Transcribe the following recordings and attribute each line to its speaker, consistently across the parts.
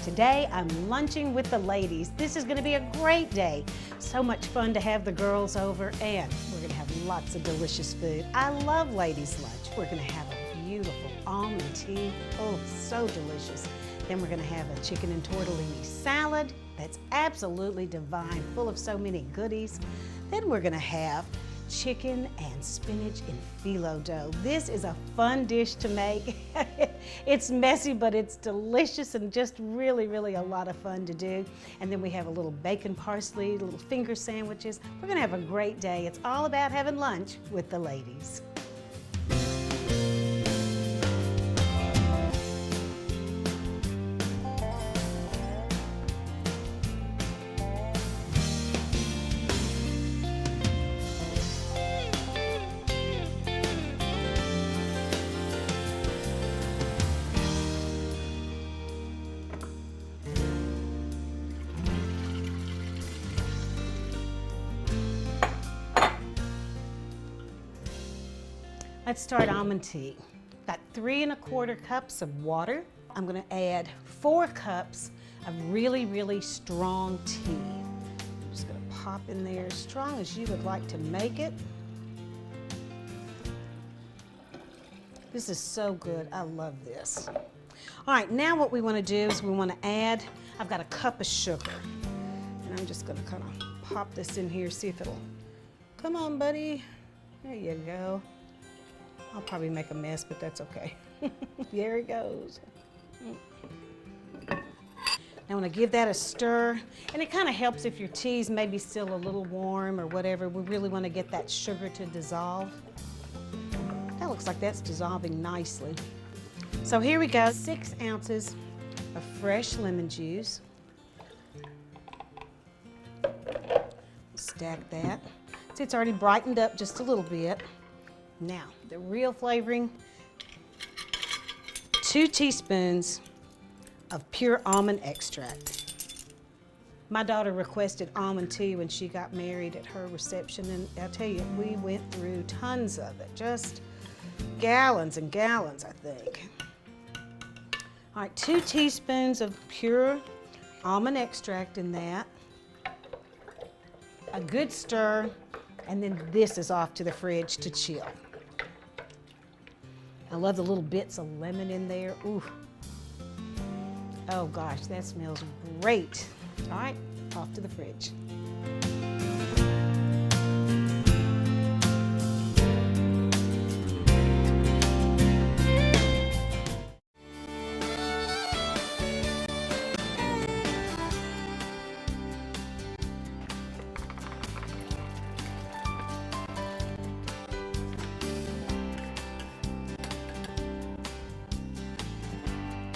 Speaker 1: Today I'm lunching with the ladies. This is going to be a great day. So much fun to have the girls over, and we're going to have lots of delicious food. I love ladies' lunch. We're going to have a beautiful almond tea. Oh, so delicious. Then we're going to have a chicken and tortellini salad that's absolutely divine, full of so many goodies. Then we're going to have chicken and spinach in phyllo dough. This is a fun dish to make. It's messy, but it's delicious and just really, really a lot of fun to do. And then we have a little bacon parsley, little finger sandwiches. We're gonna have a great day. It's all about having lunch with the ladies. Let's start almond tea. Got 3 1/4 cups of water. I'm gonna add 4 cups of really, really strong tea. I'm just gonna pop in there as strong as you would like to make it. This is so good, I love this. All right, now what we wanna do is we wanna add, I've got a cup of sugar. And I'm just gonna kind of pop this in here, see if it'll, come on buddy, there you go. I'll probably make a mess, but that's okay. There it goes. Now I want to give that a stir, and it kind of helps if your tea's maybe still a little warm or whatever. We really want to get that sugar to dissolve. That looks like that's dissolving nicely. So here we go, 6 ounces of fresh lemon juice. Stack that. See, it's already brightened up just a little bit. Now, the real flavoring, 2 teaspoons of pure almond extract. My daughter requested almond tea when she got married at her reception, and I'll tell you, we went through tons of it, just gallons and gallons, I think. All right, 2 teaspoons of pure almond extract in that, a good stir, and then this is off to the fridge to chill. I love the little bits of lemon in there. Ooh. Oh gosh, that smells great. All right, off to the fridge.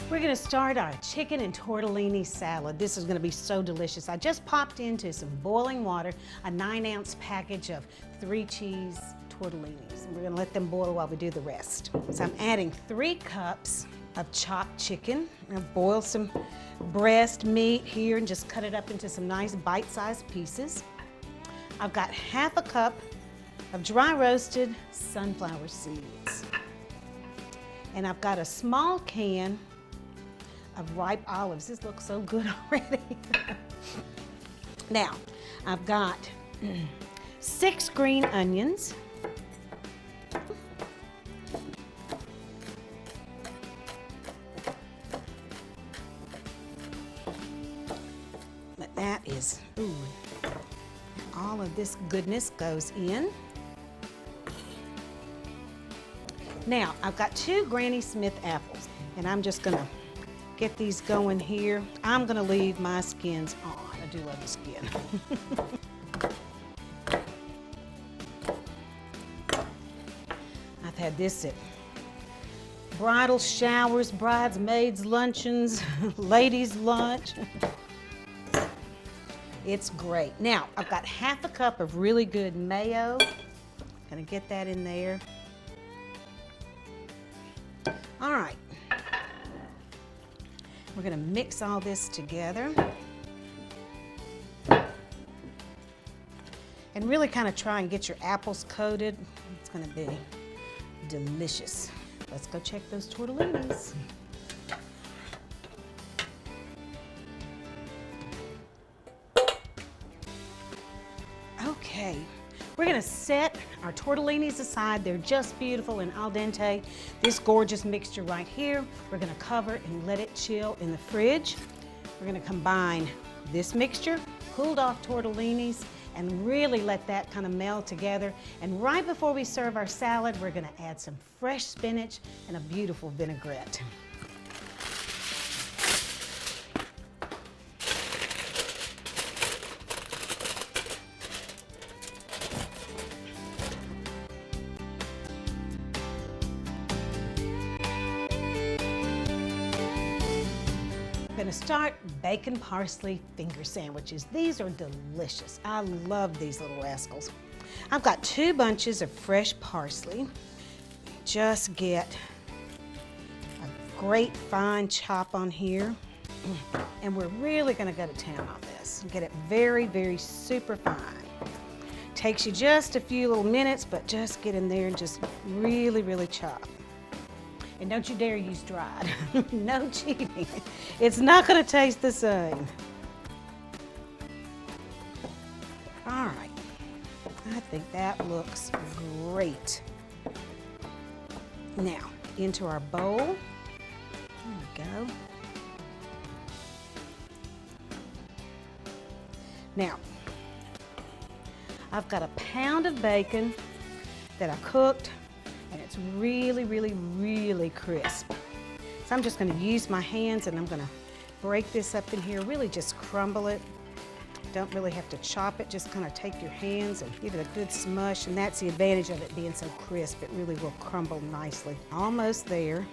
Speaker 1: We're gonna start our chicken and tortellini salad. This is gonna be so delicious. I just popped into some boiling water, a 9-ounce package of 3 cheese tortellinis. We're gonna let them boil while we do the rest. So I'm adding 3 cups of chopped chicken. I'm gonna boil some breast meat here and just cut it up into some nice bite-sized pieces. I've got 1/2 cup of dry roasted sunflower seeds. And I've got a small can of ripe olives. This looks so good already. Now, I've got 6 green onions. But that is, ooh, all of this goodness goes in. Now, I've got 2 Granny Smith apples, and I'm just gonna get these going here. I'm gonna leave my skins on. I do love the skin. I've had this at bridal showers, bridesmaids' luncheons, ladies' lunch. It's great. Now, I've got 1/2 cup of really good mayo. Gonna get that in there. All right. We're gonna mix all this together and really kind of try and get your apples coated. It's gonna be delicious. Let's go check those tortellinis. We're gonna set our tortellinis aside. They're just beautiful and al dente. This gorgeous mixture right here, we're gonna cover and let it chill in the fridge. We're gonna combine this mixture, cooled off tortellinis, and really let that kind of meld together. And right before we serve our salad, we're gonna add some fresh spinach and a beautiful vinaigrette. I'm gonna start bacon parsley finger sandwiches. These are delicious. I love these little rascals. I've got 2 bunches of fresh parsley. Just get a great fine chop on here. And we're really gonna go to town on this. Get it very, very super fine. Takes you just a few little minutes, but just get in there and just really, really chop. And don't you dare use dried. No cheating. It's not gonna taste the same. All right, I think that looks great. Now, into our bowl. There we go. Now, I've got a pound of bacon that I cooked, and it's really, really, really crisp. So I'm just gonna use my hands and I'm gonna break this up in here, really just crumble it. Don't really have to chop it, just kind of take your hands and give it a good smush, and that's the advantage of it being so crisp. It really will crumble nicely. Almost there.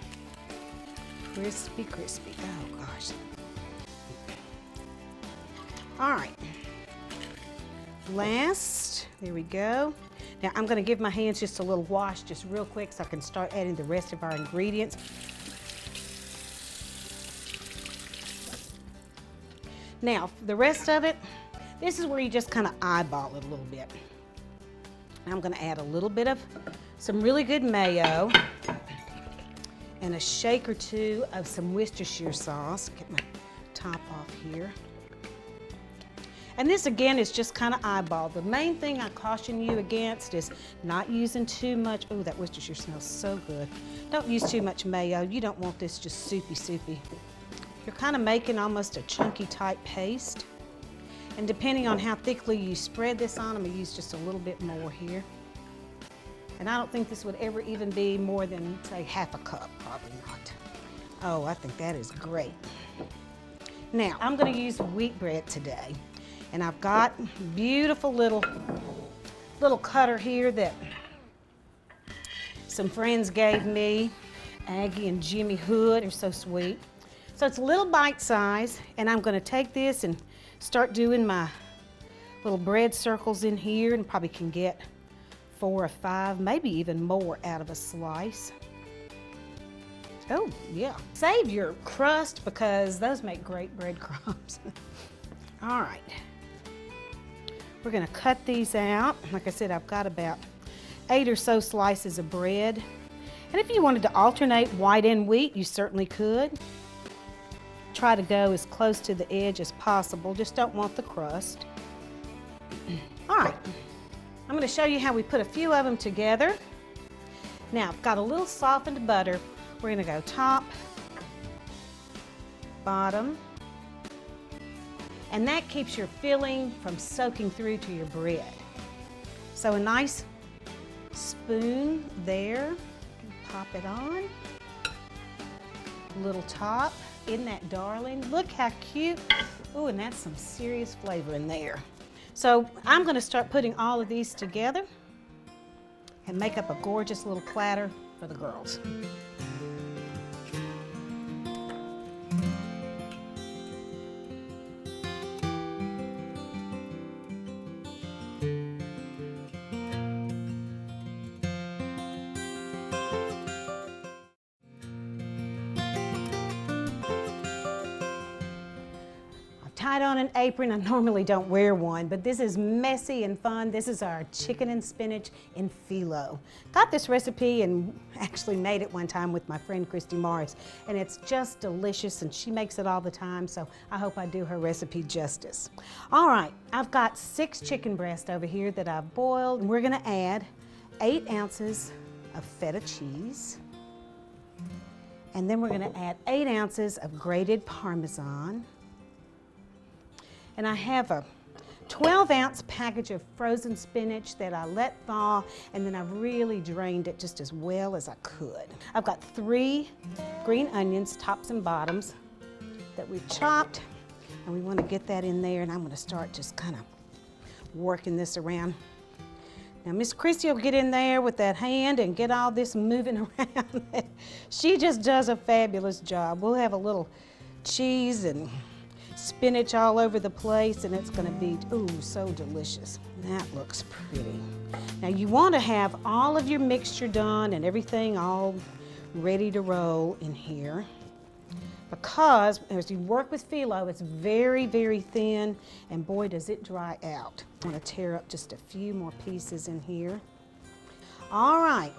Speaker 1: Crispy, crispy. Oh gosh. All right. Last, there we go. Now I'm gonna give my hands just a little wash, just real quick, so I can start adding the rest of our ingredients. Now, the rest of it, this is where you just kind of eyeball it a little bit. I'm gonna add a little bit of some really good mayo and a shake or 2 of some Worcestershire sauce. Get my top off here. And this again is just kind of eyeball. The main thing I caution you against is not using too much. Oh, that Worcestershire smells so good. Don't use too much mayo. You don't want this just soupy. You're kind of making almost a chunky type paste. And depending on how thickly you spread this on, I'm gonna use just a little bit more here. And I don't think this would ever even be more than, say, half a cup, probably not. Oh, I think that is great. Now, I'm gonna use wheat bread today. And I've got beautiful little cutter here that some friends gave me. Aggie and Jimmy Hood are so sweet. So it's a little bite size, and I'm gonna take this and start doing my little bread circles in here, and probably can get 4 or 5, maybe even more out of a slice. Oh, yeah. Save your crust because those make great breadcrumbs. All right. We're gonna cut these out. Like I said, I've got about 8 or so slices of bread. And if you wanted to alternate white and wheat, you certainly could. Try to go as close to the edge as possible. Just don't want the crust. All right, I'm gonna show you how we put a few of them together. Now, I've got a little softened butter. We're gonna go top, bottom, and that keeps your filling from soaking through to your bread. So a nice spoon there, pop it on. Little top, isn't that darling? Look how cute. Ooh, and that's some serious flavor in there. So I'm gonna start putting all of these together and make up a gorgeous little platter for the girls. tied on an apron. I normally don't wear one, but this is messy and fun. This is our chicken and spinach in phyllo. Got this recipe and actually made it one time with my friend Christy Morris, and it's just delicious, and she makes it all the time, so I hope I do her recipe justice. All right, I've got 6 chicken breasts over here that I've boiled, and we're gonna add 8 ounces of feta cheese, and then we're gonna add 8 ounces of grated Parmesan. And I have a 12-ounce package of frozen spinach that I let thaw, and then I've really drained it just as well as I could. I've got 3 green onions, tops and bottoms, that we've chopped, and we want to get that in there, and I'm going to start just kind of working this around. Now, Miss Christy will get in there with that hand and get all this moving around. She just does a fabulous job. We'll have a little cheese and spinach all over the place, and it's going to be, ooh, so delicious. That looks pretty. Now, you want to have all of your mixture done and everything all ready to roll in here, because as you work with phyllo, it's very, very thin, and boy, does it dry out. I'm going to tear up just a few more pieces in here. All right,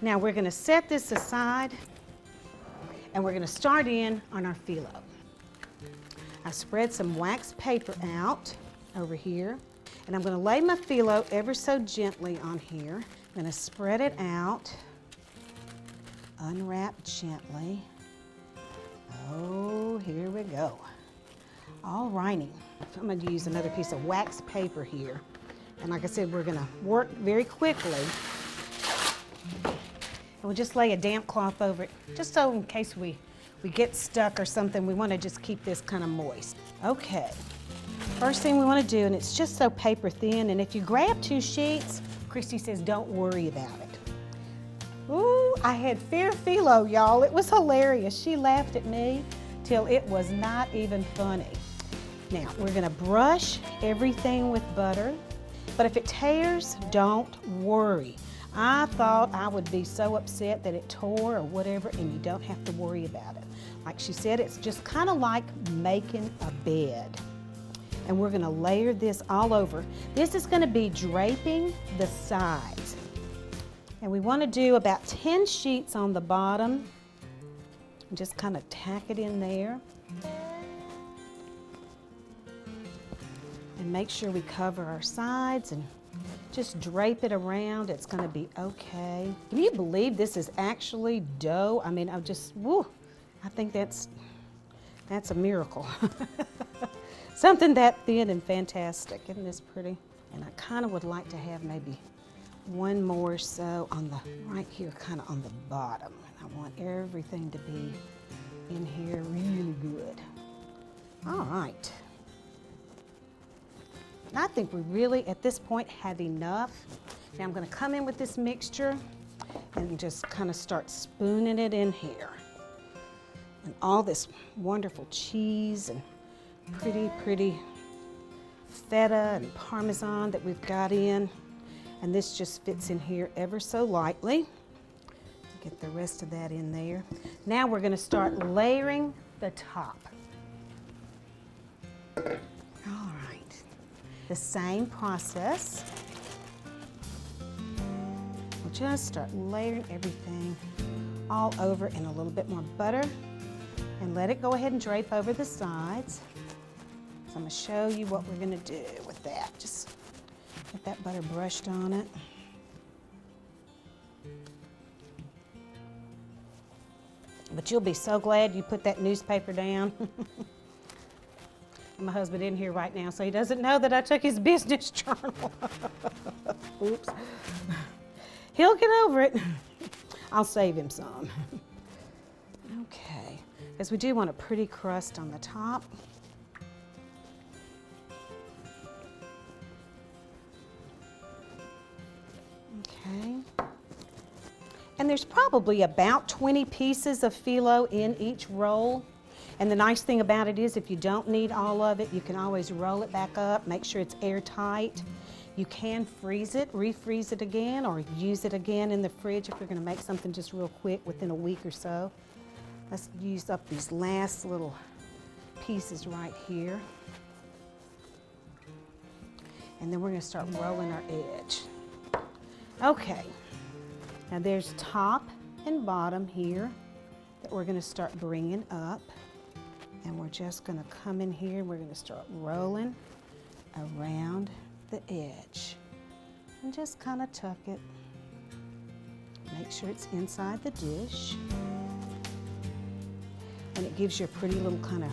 Speaker 1: now we're going to set this aside, and we're going to start in on our phyllo. I spread some wax paper out over here, and I'm going to lay my phyllo ever so gently on here. I'm going to spread it out, unwrap gently. Oh, here we go. All righty. I'm going to use another piece of wax paper here, and like I said, we're going to work very quickly. And we'll just lay a damp cloth over it, just so in case we get stuck or something, we want to just keep this kind of moist. Okay, first thing we want to do, and it's just so paper thin, and if you grab 2 sheets, Christy says don't worry about it. Ooh, I had fear phyllo, y'all. It was hilarious. She laughed at me till it was not even funny. Now, we're gonna brush everything with butter, but if it tears, don't worry. I thought I would be so upset that it tore or whatever, and you don't have to worry about it. Like she said, it's just kind of like making a bed. And we're gonna layer this all over. This is gonna be draping the sides. And we wanna do about 10 sheets on the bottom. And just kind of tack it in there. And make sure we cover our sides and just drape it around. It's going to be okay. Can you believe this is actually dough? I mean, I think that's a miracle. Something that thin and fantastic. Isn't this pretty? And I kind of would like to have maybe one more so on the, right here, kind of on the bottom. And I want everything to be in here really good. All right. I think we really, at this point, have enough. Now I'm going to come in with this mixture and just kind of start spooning it in here. And all this wonderful cheese and pretty feta and Parmesan that we've got in. And this just fits in here ever so lightly. Get the rest of that in there. Now we're going to start layering the top. All right. The same process. We'll just start layering everything all over in a little bit more butter and let it go ahead and drape over the sides. So I'm going to show you what we're going to do with that. Just get that butter brushed on it. But you'll be so glad you put that newspaper down. My husband in here right now, so he doesn't know that I took his business journal. Oops. He'll get over it. I'll save him some. Okay, because we do want a pretty crust on the top. Okay. And there's probably about 20 pieces of phyllo in each roll. And the nice thing about it is if you don't need all of it, you can always roll it back up, make sure it's airtight. You can freeze it, refreeze it again, or use it again in the fridge if you're going to make something just real quick within a week or so. Let's use up these last little pieces right here. And then we're going to start rolling our edge. Okay, now there's top and bottom here that we're going to start bringing up. And we're just going to come in here and we're going to start rolling around the edge. And just kind of tuck it. Make sure it's inside the dish. And it gives you a pretty little kind of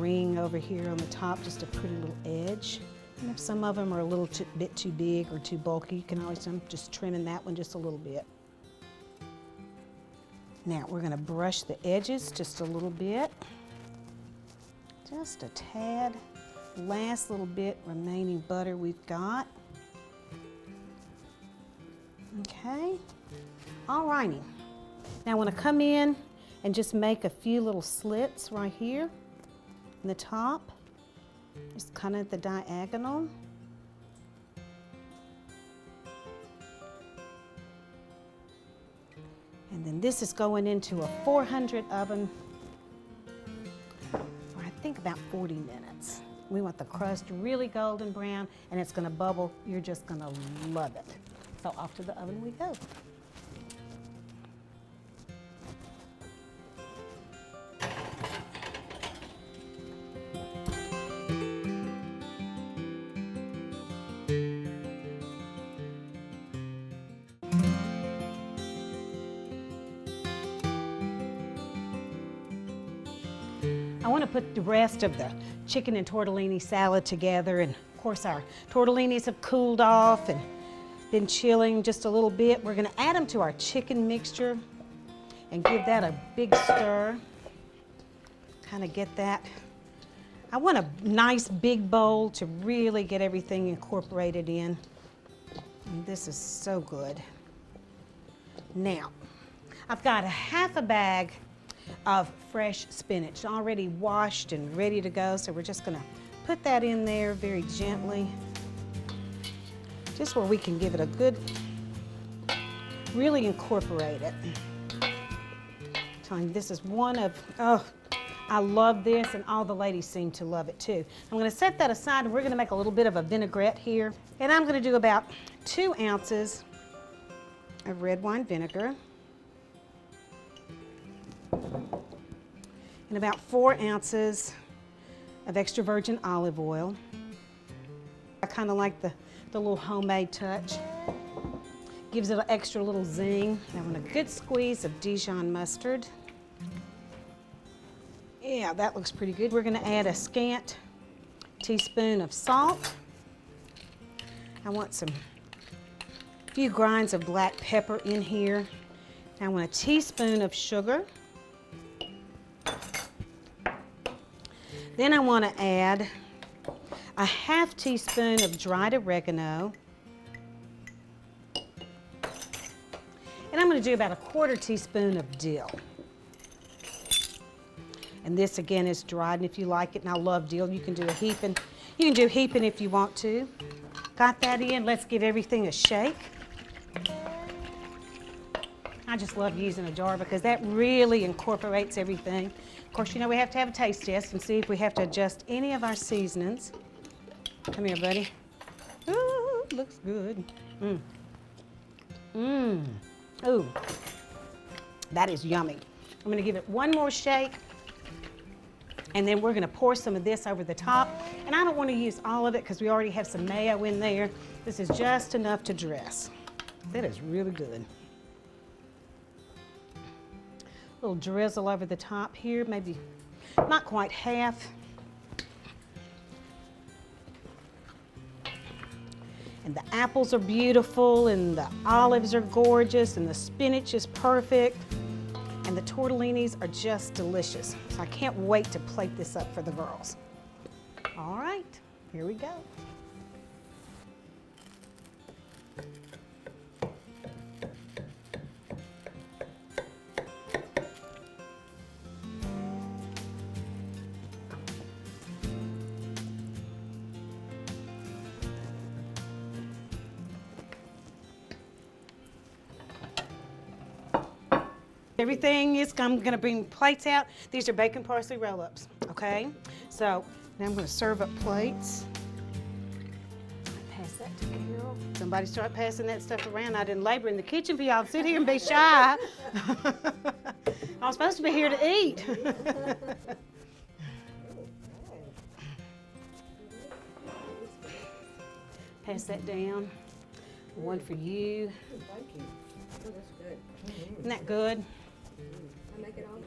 Speaker 1: ring over here on the top, just a pretty little edge. And if some of them are a little bit too big or too bulky, you can always just trimming that one just a little bit. Now we're going to brush the edges just a little bit. Just a tad. Last little bit remaining butter we've got. Okay. All righty. Now I want to come in and just make a few little slits right here in the top, just kind of at the diagonal. And then this is going into a 400 oven for I think about 40 minutes. We want the crust really golden brown and it's going to bubble. You're just going to love it. So off to the oven we go. I want to put the rest of the chicken and tortellini salad together, and of course our tortellinis have cooled off and been chilling just a little bit. We're going to add them to our chicken mixture and give that a big stir. Kind of get that. I want a nice big bowl to really get everything incorporated in. And this is so good. Now, I've got a half a bag of fresh spinach already washed and ready to go, so we're just going to put that in there very gently, just where we can give it a good, really incorporate it. I'm telling you, this is one of, oh, I love this, and all the ladies seem to love it too. I'm going to set that aside, and we're going to make a little bit of a vinaigrette here, and I'm going to do about 2 ounces of red wine vinegar and about 4 ounces of extra virgin olive oil. I kind of like the little homemade touch. Gives it an extra little zing. I want a good squeeze of Dijon mustard. Yeah, that looks pretty good. We're going to add a scant teaspoon of salt. I want a few grinds of black pepper in here. I want a teaspoon of sugar. Then I want to add a half teaspoon of dried oregano. And I'm going to do about a 1/4 teaspoon of dill. And this again is dried, and if you like it, and I love dill, you can do a heaping. You can do heaping if you want to. Got that in, let's give everything a shake. I just love using a jar because that really incorporates everything. Of course, you know we have to have a taste test and see if we have to adjust any of our seasonings. Come here, buddy. Ooh, looks good. Ooh, that is yummy. I'm gonna give it one more shake, and then we're gonna pour some of this over the top. And I don't wanna use all of it because we already have some mayo in there. This is just enough to dress. That is really good. A little drizzle over the top here, maybe not quite half. And the apples are beautiful, and the olives are gorgeous, and the spinach is perfect, and the tortellinis are just delicious. So I can't wait to plate this up for the girls. All right, here we go. Everything is, I'm gonna bring plates out. These are bacon parsley roll-ups, okay? So now I'm gonna serve up plates. Pass that to Carol. Somebody start passing that stuff around. I didn't labor in the kitchen for y'all to sit here and be shy. I'm supposed to be here to eat. Pass that down. One for you.
Speaker 2: Thank you. Oh, that's good.
Speaker 1: Isn't that good?
Speaker 2: I make it all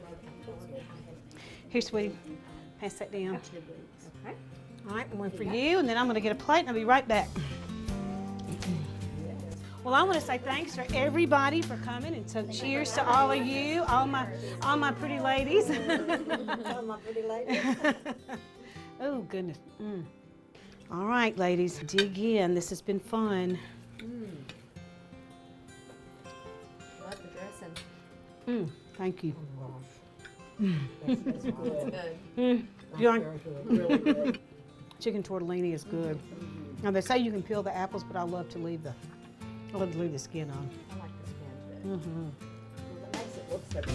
Speaker 1: Here, sweetie. Pass that down.
Speaker 2: Okay.
Speaker 1: All right, one for you, and then I'm going to get a plate, and I'll be right back. Well, I want to say thanks for everybody for coming, and so cheers to all of you, all my pretty ladies.
Speaker 2: All my pretty ladies.
Speaker 1: Oh goodness. All right, ladies, dig in. This has been fun.
Speaker 2: Love the dressing.
Speaker 1: Thank you.
Speaker 2: That's good.
Speaker 1: Really good. Chicken tortellini is good. Now they say you can peel the apples, but I love to leave the skin on.
Speaker 2: I like the skin too. It makes it look so good.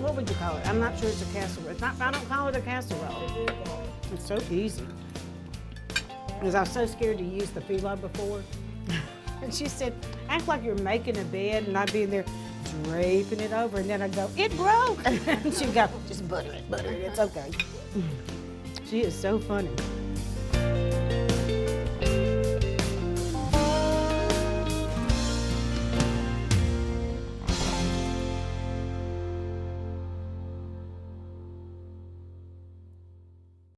Speaker 1: What would you call it? I'm not sure it's a casserole. It's not. I don't call it a casserole. It's so easy. Because I was so scared to use the phyllo before. And she said, act like you're making a bed, and I'd be in there draping it over, and then I'd go, it broke. And she'd go, just butter it, it's okay. She is so funny.